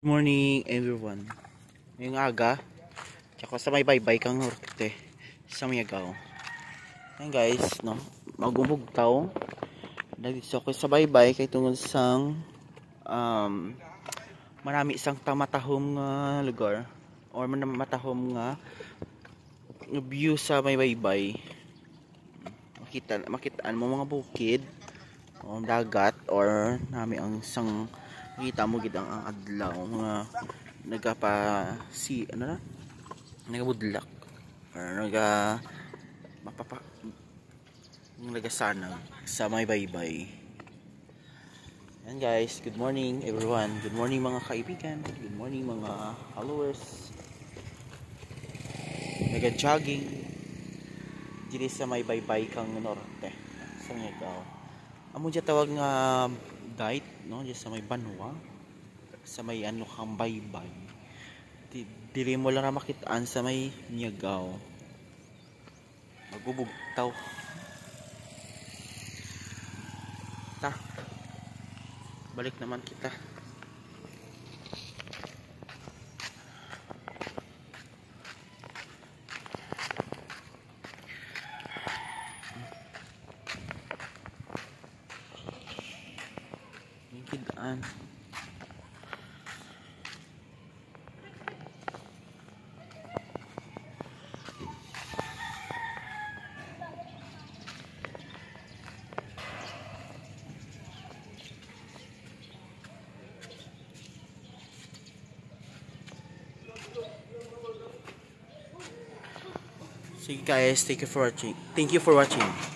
Morning everyone. Ngayong aga, tsaka sa may baybay kang norte sa Mayagaw. Ayan guys, no, magumugtaw. Nagdito ko sa baybay kay tungod sang marami isang tamatahom nga lugar or matahom nga view sa may baybay. Makitaan mo mga bukid o dagat or nami ang isang kita mo gid ang adlaw mga nagabudlak or nagasanag sa may baybay. Yan guys, good morning everyone, good morning mga kaibigan, good morning mga followers. Naga-jogging diri sa may baybay kang norte sa Mayagaw. Amo dya tawag nga diet, no, dyan sa may Banwa, sa may ano kang baybay. Dili mo lang makitaan sa may Mayagaw. Magbubugtaw. Balik naman kita. Kidaan. Sige guys, thank you for watching.